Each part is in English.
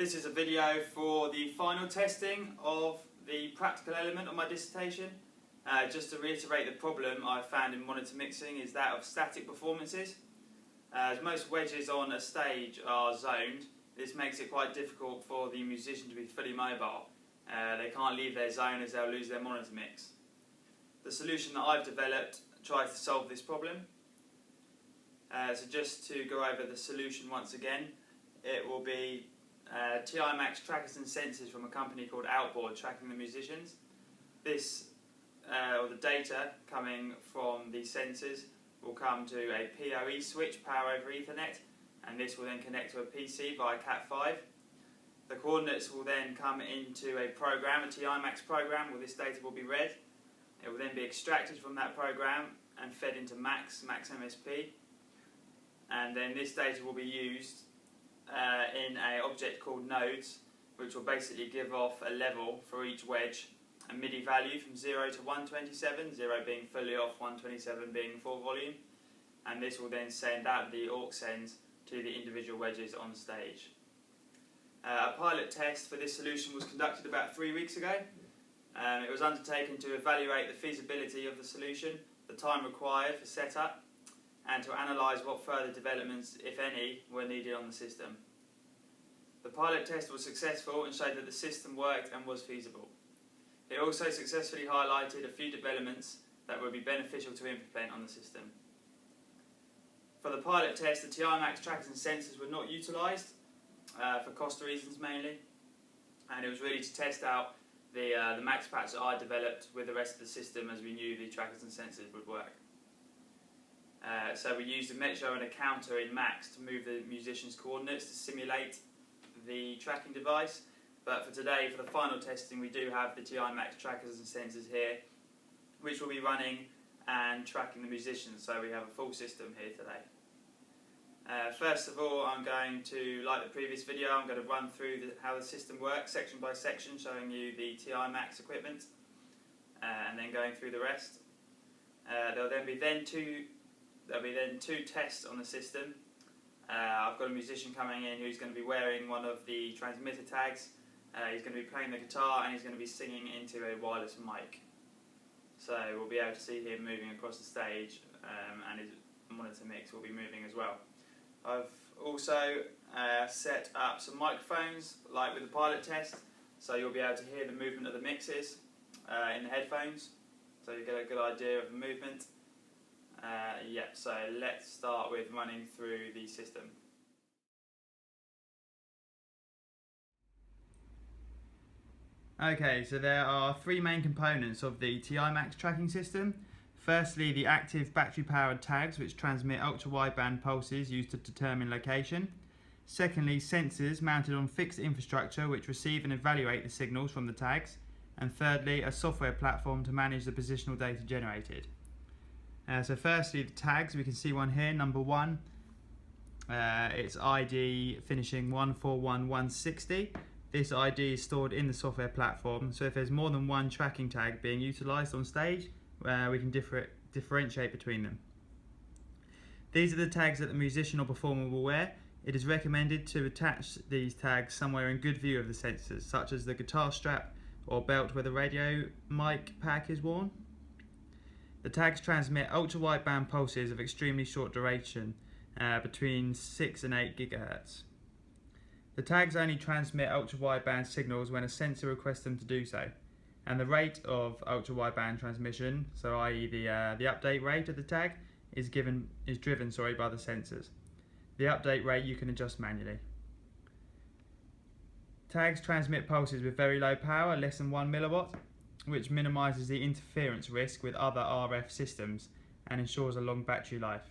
This is a video for the final testing of the practical element of my dissertation. Just to reiterate, the problem I've found in monitor mixing is that of static performances. As most wedges on a stage are zoned, this makes it quite difficult for the musician to be fully mobile. They can't leave their zone as they'll lose their monitor mix. The solution that I've developed tries to solve this problem. So just to go over the solution once again, it will be TI Max trackers and sensors from a company called Outboard tracking the musicians. This, or the data coming from these sensors, will come to a PoE switch, power over Ethernet, and this will then connect to a PC via Cat5. The coordinates will then come into a program, a TI Max program, where this data will be read. It will then be extracted from that program and fed into Max MSP, and then this data will be used in an object called nodes, which will basically give off a level for each wedge, a MIDI value from 0 to 127, 0 being fully off, 127 being full volume, and this will then send out the aux sends to the individual wedges on stage. A pilot test for this solution was conducted about 3 weeks ago. It was undertaken to evaluate the feasibility of the solution, the time required for setup, and to analyse what further developments, if any, were needed on the system. The pilot test was successful and showed that the system worked and was feasible. It also successfully highlighted a few developments that would be beneficial to implement on the system. For the pilot test, the TI Max trackers and sensors were not utilised, for cost reasons mainly, and it was really to test out the max patch that I developed with the rest of the system, as we knew the trackers and sensors would work. So we used a metro and a counter in Max to move the musician's coordinates to simulate the tracking device. But for today, for the final testing, we do have the TI Max trackers and sensors here, which will be running and tracking the musicians. So we have a full system here today. First of all, I'm going to, like the previous video, I'm going to run through how the system works section by section, showing you the TI Max equipment, and then going through the rest. There'll be two tests on the system. I've got a musician coming in who's going to be wearing one of the transmitter tags. He's going to be playing the guitar and he's going to be singing into a wireless mic. So we'll be able to see him moving across the stage, and his monitor mix will be moving as well. I've also set up some microphones, like with the pilot test, so you'll be able to hear the movement of the mixes in the headphones, so you get a good idea of the movement. So let's start with running through the system. Okay, so there are three main components of the TI Max tracking system. Firstly, the active battery-powered tags, which transmit ultra-wideband pulses used to determine location. Secondly, sensors mounted on fixed infrastructure, which receive and evaluate the signals from the tags. And thirdly, a software platform to manage the positional data generated. So firstly, the tags, we can see one here, number 1. It's ID finishing 141160. This ID is stored in the software platform, so if there's more than one tracking tag being utilised on stage, we can differentiate between them. These are the tags that the musician or performer will wear. It is recommended to attach these tags somewhere in good view of the sensors, such as the guitar strap or belt where the radio mic pack is worn. The tags transmit ultra-wideband pulses of extremely short duration, between 6 and 8 GHz. The tags only transmit ultra-wideband signals when a sensor requests them to do so, and the rate of ultra-wideband transmission, so i.e. the update rate of the tag, is driven by the sensors. The update rate you can adjust manually. Tags transmit pulses with very low power, less than 1 milliwatt, which minimises the interference risk with other RF systems and ensures a long battery life.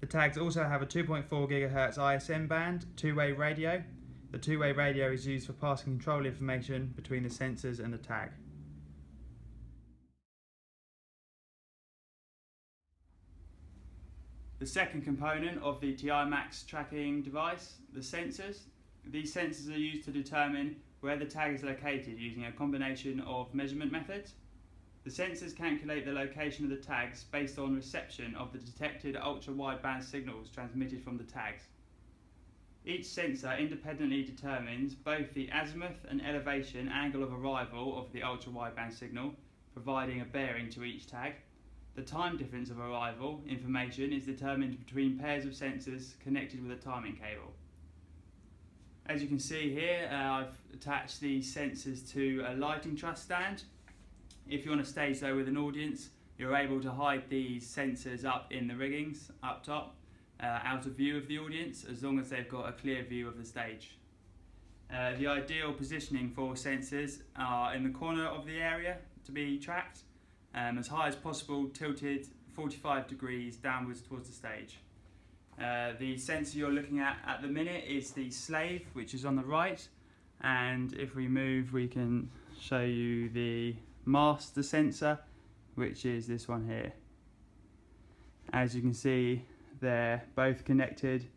The tags also have a 2.4 GHz ISM band, two-way radio. The two-way radio is used for passing control information between the sensors and the tag. The second component of the TI Max tracking device, the sensors. These sensors are used to determine where the tag is located using a combination of measurement methods. The sensors calculate the location of the tags based on reception of the detected ultra-wideband signals transmitted from the tags. Each sensor independently determines both the azimuth and elevation angle of arrival of the ultra-wideband signal, providing a bearing to each tag. The time difference of arrival information is determined between pairs of sensors connected with a timing cable. As you can see here, I've attached these sensors to a lighting truss stand. If you're on a stage though with an audience, you're able to hide these sensors up in the riggings, up top, out of view of the audience, as long as they've got a clear view of the stage. The ideal positioning for sensors are in the corner of the area to be tracked, as high as possible, tilted 45 degrees downwards towards the stage. The sensor you're looking at the minute is the slave, which is on the right, and if we move we can show you the master sensor, which is this one here. As you can see, they're both connected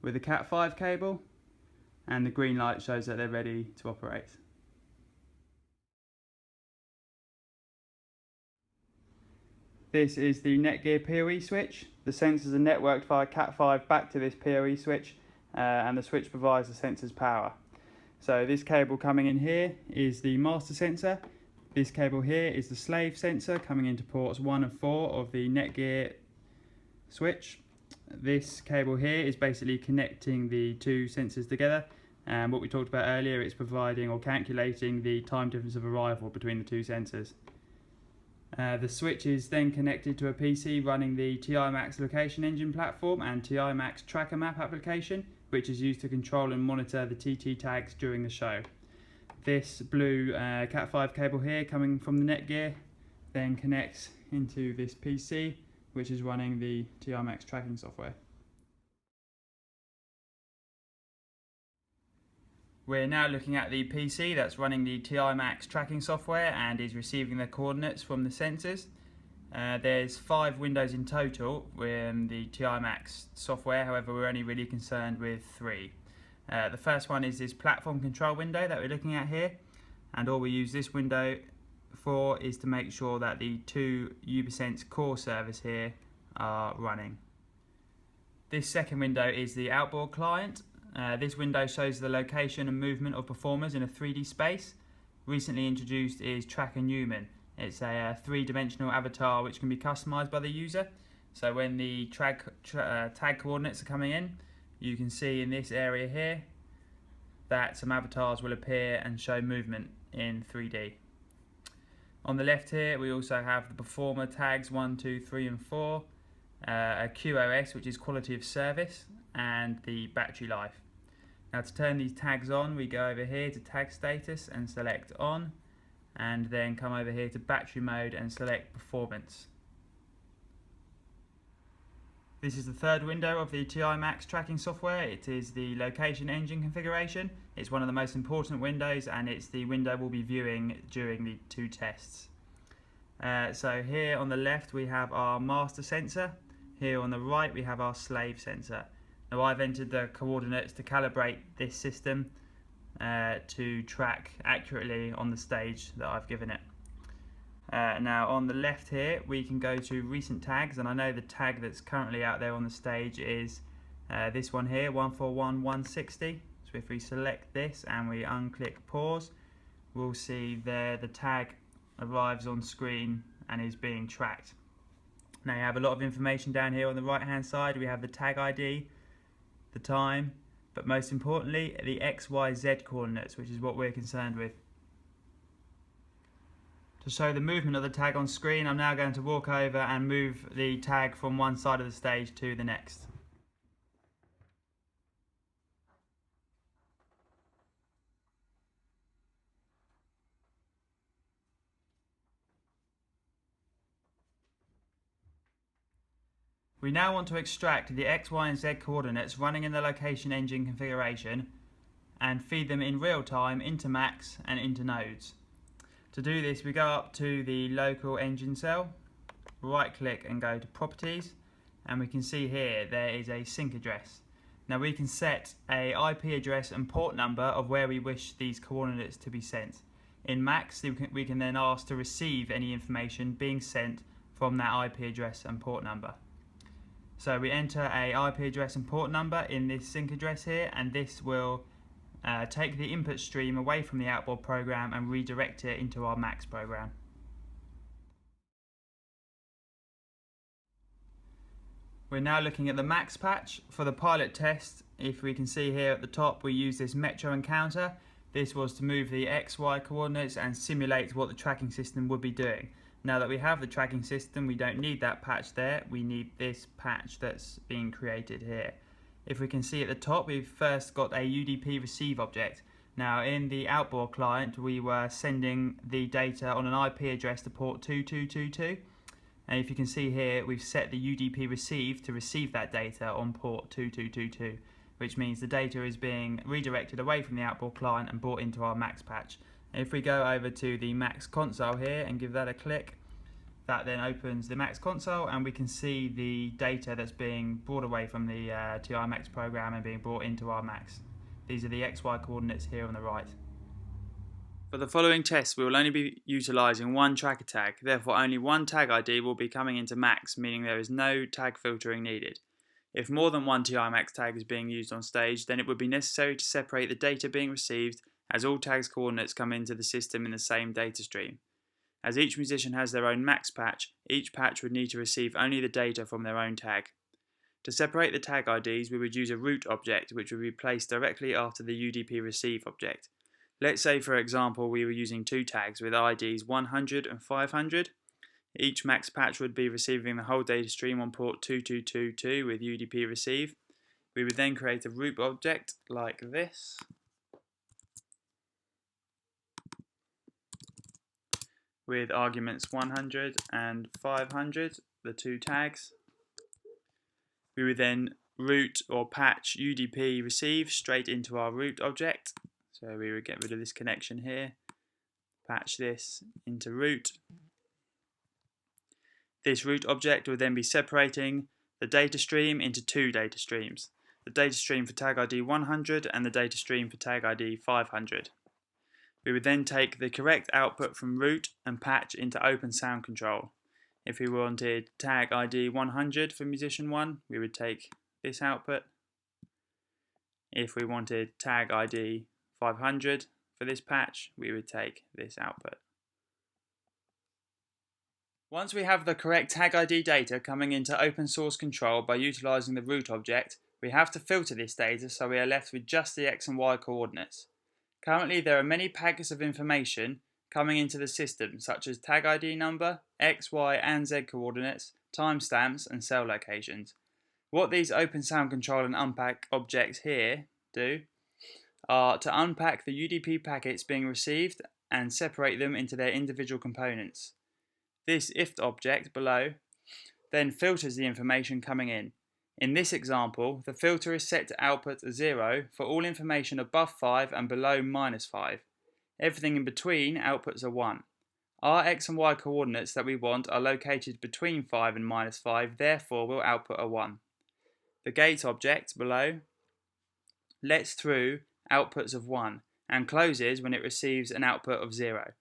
with a Cat5 cable, and the green light shows that they're ready to operate. This is the Netgear PoE switch. The sensors are networked via Cat5 back to this PoE switch, and the switch provides the sensor's power. So this cable coming in here is the master sensor. This cable here is the slave sensor coming into ports 1 and 4 of the Netgear switch. This cable here is basically connecting the two sensors together, and what we talked about earlier, it's providing or calculating the time difference of arrival between the two sensors. The switch is then connected to a PC running the TI-Max location engine platform and TI-Max tracker map application, which is used to control and monitor the TT tags during the show. This blue Cat5 cable here coming from the Netgear then connects into this PC, which is running the TI-Max tracking software. We're now looking at the PC that's running the TI-Max tracking software and is receiving the coordinates from the sensors. There's 5 windows in total with the TI-Max software, however we're only really concerned with 3. The first one is this platform control window that we're looking at here, and all we use this window for is to make sure that the 2 Ubisense core servers here are running. This second window is the outboard client. This window shows the location and movement of performers in a 3D space. Recently introduced is Tracker Newman. It's a 3-dimensional avatar which can be customized by the user. So when the tag coordinates are coming in, you can see in this area here that some avatars will appear and show movement in 3D. On the left here we also have the performer tags 1, 2, 3 and 4, a QoS which is quality of service, and the battery life. Now to turn these tags on, we go over here to tag status and select on, and then come over here to battery mode and select performance. This is the third window of the TI-Max tracking software. It is the location engine configuration. It's one of the most important windows, and it's the window we'll be viewing during the 2 tests. So here on the left we have our master sensor. Here on the right we have our slave sensor. Now I've entered the coordinates to calibrate this system to track accurately on the stage that I've given it. Now on the left here we can go to recent tags, and I know the tag that's currently out there on the stage is this one here, 141160. So if we select this and we unclick pause, we'll see there the tag arrives on screen and is being tracked. Now you have a lot of information down here on the right hand side. We have the tag ID, the time, but most importantly the XYZ coordinates, which is what we're concerned with. To show the movement of the tag on screen, I'm now going to walk over and move the tag from one side of the stage to the next. We now want to extract the X, Y and Z coordinates running in the location engine configuration and feed them in real time into Max and into nodes. To do this we go up to the local engine cell, right click and go to properties, and we can see here there is a sync address. Now we can set a IP address and port number of where we wish these coordinates to be sent. In Max we can then ask to receive any information being sent from that IP address and port number. So we enter a IP address and port number in this sync address here, and this will take the input stream away from the outboard program and redirect it into our Max program. We're now looking at the Max patch. For the pilot test, if we can see here at the top, we use this Metro encounter. This was to move the XY coordinates and simulate what the tracking system would be doing. Now that we have the tracking system, we don't need that patch there, we need this patch that's being created here. If we can see at the top, we've first got a UDP receive object. Now in the outboard client, we were sending the data on an IP address to port 2222. And if you can see here, we've set the UDP receive to receive that data on port 2222, which means the data is being redirected away from the outboard client and brought into our Max patch. If we go over to the Max console here and give that a click, that then opens the Max console and we can see the data that's being brought away from the TI Max program and being brought into our Max. These are the XY coordinates here on the right. For the following tests, we will only be utilising one tracker tag, therefore only one tag ID will be coming into Max, meaning there is no tag filtering needed. If more than one TI Max tag is being used on stage, then it would be necessary to separate the data being received, as all tags coordinates come into the system in the same data stream. As each musician has their own Max patch, each patch would need to receive only the data from their own tag. To separate the tag IDs, we would use a root object which would be placed directly after the UDP receive object. Let's say, for example, we were using two tags with IDs 100 and 500. Each Max patch would be receiving the whole data stream on port 2222 with UDP receive. We would then create a root object like this. With arguments 100 and 500, the two tags. We would then route or patch UDP receive straight into our root object. So we would get rid of this connection here, patch this into root. This root object will then be separating the data stream into two data streams. The data stream for tag ID 100 and the data stream for tag ID 500. We would then take the correct output from root and patch into open sound control. If we wanted tag ID 100 for musician 1, we would take this output. If we wanted tag ID 500 for this patch, we would take this output. Once we have the correct tag ID data coming into open source control by utilising the root object, we have to filter this data so we are left with just the X and Y coordinates. Currently there are many packets of information coming into the system, such as tag ID number, X, Y and Z coordinates, timestamps and cell locations. What these open sound control and unpack objects here do are to unpack the UDP packets being received and separate them into their individual components. This IF object below then filters the information coming in. In this example, the filter is set to output a 0 for all information above 5 and below -5. Everything in between outputs a 1. Our X and Y coordinates that we want are located between 5 and -5, therefore will output a 1. The gate object below lets through outputs of 1 and closes when it receives an output of 0.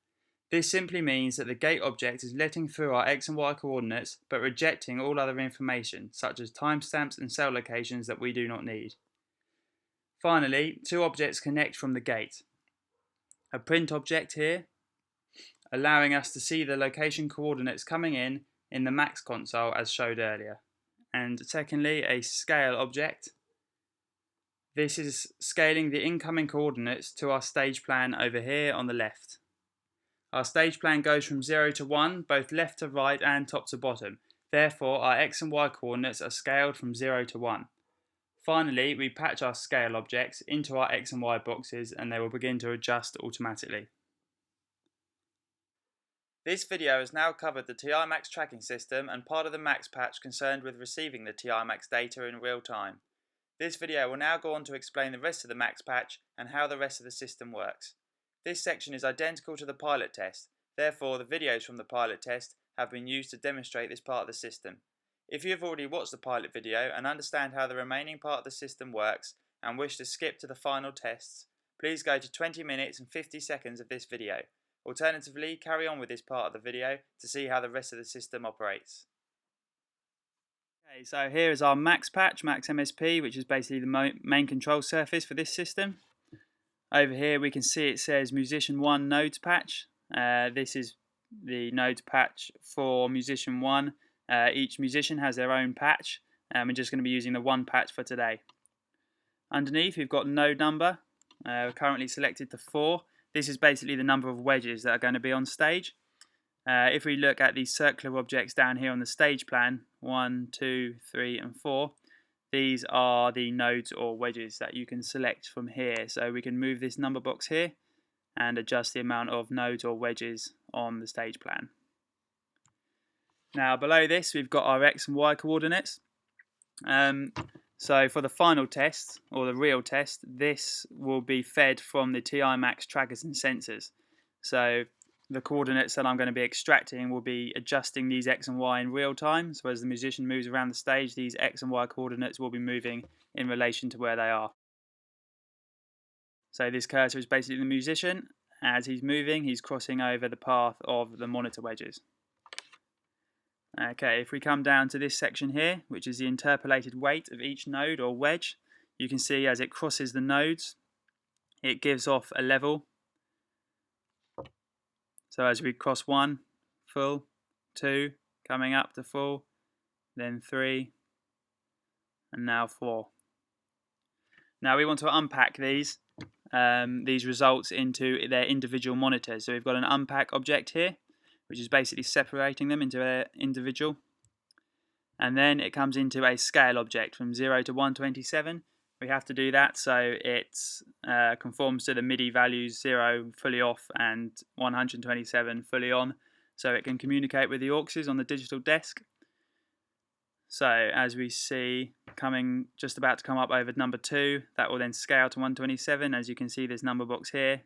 This simply means that the gate object is letting through our X and Y coordinates but rejecting all other information, such as timestamps and cell locations that we do not need. Finally, two objects connect from the gate. A print object here, allowing us to see the location coordinates coming in the Max console as showed earlier. And secondly, a scale object. This is scaling the incoming coordinates to our stage plan over here on the left. Our stage plan goes from 0 to 1, both left to right and top to bottom. Therefore, our X and Y coordinates are scaled from 0 to 1. Finally, we patch our scale objects into our X and Y boxes and they will begin to adjust automatically. This video has now covered the TI Max tracking system and part of the Max patch concerned with receiving the TI Max data in real time. This video will now go on to explain the rest of the Max patch and how the rest of the system works. This section is identical to the pilot test, therefore the videos from the pilot test have been used to demonstrate this part of the system. If you have already watched the pilot video and understand how the remaining part of the system works and wish to skip to the final tests, please go to 20 minutes and 50 seconds of this video. Alternatively, carry on with this part of the video to see how the rest of the system operates. Okay, so here is our max patch, max MSP, which is basically the main control surface for this system. Over here we can see it says Musician 1 nodes patch. This is the nodes patch for Musician 1. Each musician has their own patch, and we're just going to be using the one patch for today. Underneath we've got node number, currently selected to 4. This is basically the number of wedges that are going to be on stage. If we look at these circular objects down here on the stage plan, 1, 2, 3 and 4, these are the nodes or wedges that you can select from here. So we can move this number box here and adjust the amount of nodes or wedges on the stage plan. Now below this we've got our X and Y coordinates. So for the final test, or the real test, this will be fed from the TI Max trackers and sensors. So the coordinates that I'm going to be extracting will be adjusting these X and Y in real time. So as the musician moves around the stage, these X and Y coordinates will be moving in relation to where they are. So this cursor is basically the musician. As he's moving, he's crossing over the path of the monitor wedges. Okay, if we come down to this section here, which is the interpolated weight of each node or wedge, you can see as it crosses the nodes, it gives off a level. So as we cross 1, full, 2, coming up to full, then 3, and now 4. Now we want to unpack these results into their individual monitors. So we've got an unpack object here, which is basically separating them into their individual. And then it comes into a scale object from 0 to 127. We have to do that so it conforms to the MIDI values 0 fully off and 127 fully on, so it can communicate with the auxes on the digital desk. So as we see, just about to come up over number 2, that will then scale to 127. As you can see, this number box here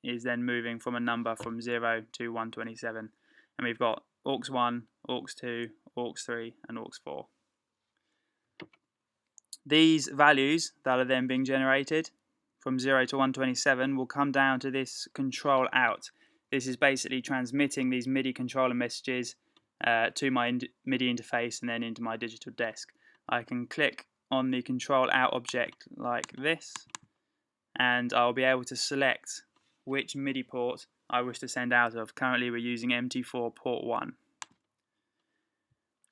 is then moving from a number from 0 to 127. And we've got aux 1, aux 2, aux 3 and aux 4. These values that are then being generated from 0 to 127 will come down to this control out. This is basically transmitting these MIDI controller messages to my MIDI interface and then into my digital desk. I can click on the control out object like this, and I'll be able to select which MIDI port I wish to send out of. Currently we're using MT4 port 1.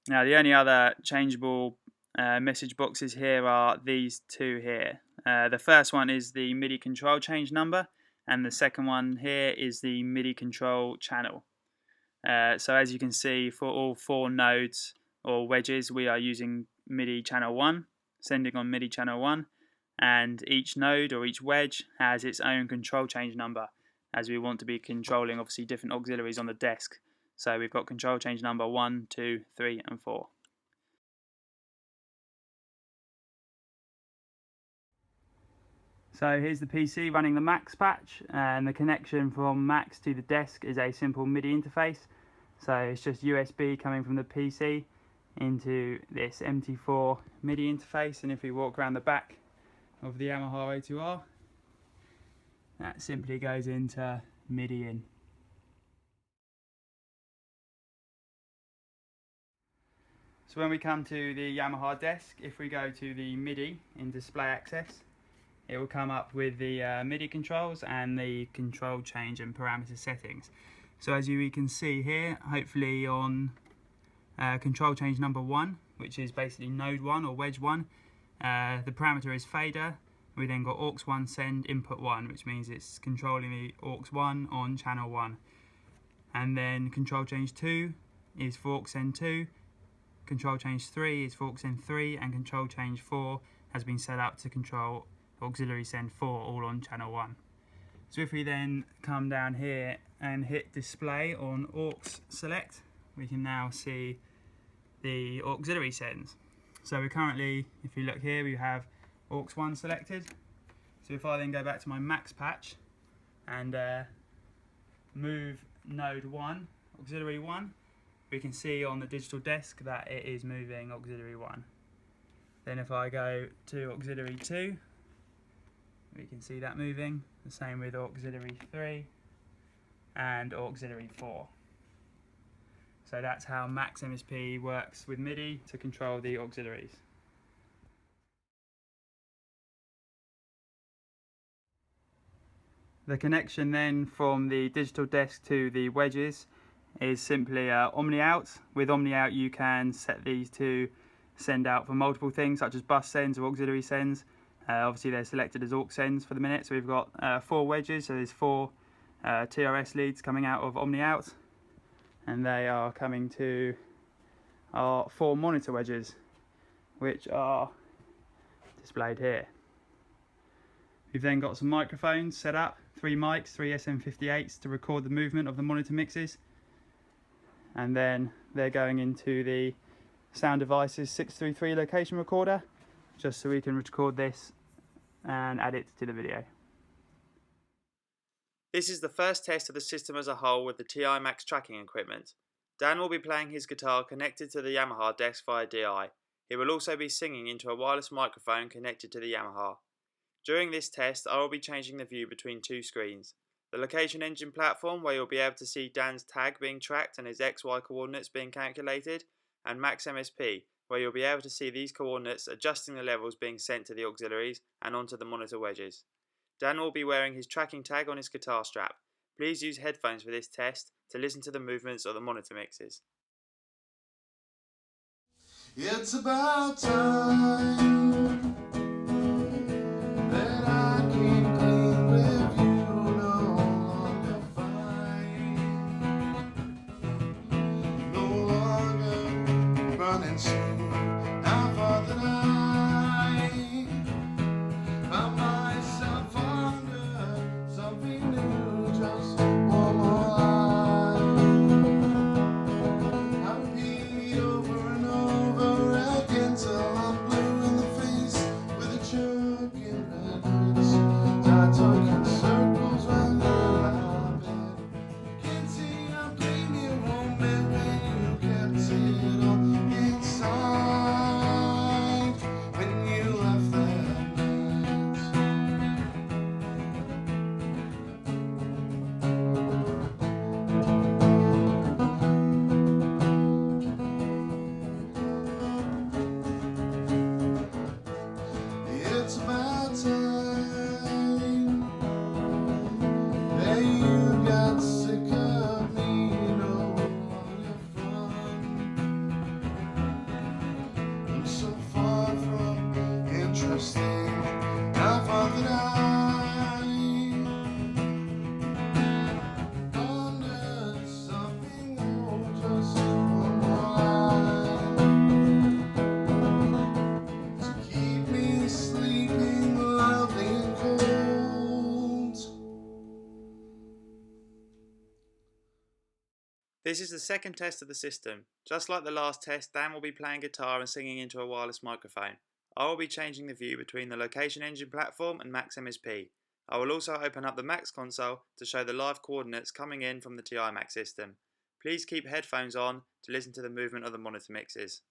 Now the only other changeable message boxes here are these two here. The first one is the MIDI control change number, and the second one here is the MIDI control channel. So as you can see, for all 4 nodes or wedges, we are using MIDI channel 1, sending on MIDI channel 1, and each node or each wedge has its own control change number, as we want to be controlling obviously different auxiliaries on the desk. So we've got control change number 1, 2, 3 and 4. So here's the PC running the Max patch, and the connection from Max to the desk is a simple MIDI interface. So it's just USB coming from the PC into this MT4 MIDI interface, and if we walk around the back of the Yamaha A2R, that simply goes into MIDI in. So when we come to the Yamaha desk, if we go to the MIDI in display access, it will come up with the MIDI controls and the control change and parameter settings. So as you can see here, hopefully on control change number 1, which is basically node 1 or wedge 1, the parameter is fader. We then got aux 1 send input 1, which means it's controlling the aux 1 on channel 1. And then control change 2 is for aux send 2, control change 3 is for aux send 3, and control change 4 has been set up to control auxiliary send 4, all on channel 1. So if we then come down here and hit display on aux select, we can now see the auxiliary sends. So we're currently, if you look here, we have aux 1 selected. So if I then go back to my Max patch and move node 1, auxiliary 1, we can see on the digital desk that it is moving auxiliary 1. Then if I go to auxiliary 2, we can see that moving. The same with auxiliary 3 and auxiliary 4. So that's how Max MSP works with MIDI to control the auxiliaries. The connection then from the digital desk to the wedges is simply Omni out. With Omni out you can set these to send out for multiple things such as bus sends or auxiliary sends. Obviously they're selected as aux sends for the minute, so we've got 4 wedges, so there's 4 TRS leads coming out of Omni out, and they are coming to our 4 monitor wedges, which are displayed here. We've then got some microphones set up, 3 mics, 3 SM58s to record the movement of the monitor mixes, and then they're going into the Sound Devices 633 location recorder, just so we can record this and add it to the video. This is the first test of the system as a whole with the TI Max tracking equipment. Dan will be playing his guitar connected to the Yamaha desk via DI. He will also be singing into a wireless microphone connected to the Yamaha. During this test, I will be changing the view between 2 screens. The location engine platform, where you'll be able to see Dan's tag being tracked and his XY coordinates being calculated, and Max MSP, where you'll be able to see these coordinates adjusting the levels being sent to the auxiliaries and onto the monitor wedges. Dan will be wearing his tracking tag on his guitar strap. Please use headphones for this test to listen to the movements of the monitor mixes. It's about time that I came clean with you, no longer fine, no longer running smooth. I thought that I found myself under something new, just one more lie. I repeat over and over again till I'm blue in the face with a jerk in red boots. I talk in circles round your bed. Can't see I blame you, won't when you kept it all inside when you left that night. It's about time that you got sick of me, no longer fun. I'm so far from interesting. I thought that I under something old, just one more line to keep me sleeping loudly and cold. This is the second test of the system. Just like the last test, Dan will be playing guitar and singing into a wireless microphone. I will be changing the view between the location engine platform and Max MSP. I will also open up the Max console to show the live coordinates coming in from the TI Max system. Please keep headphones on to listen to the movement of the monitor mixes.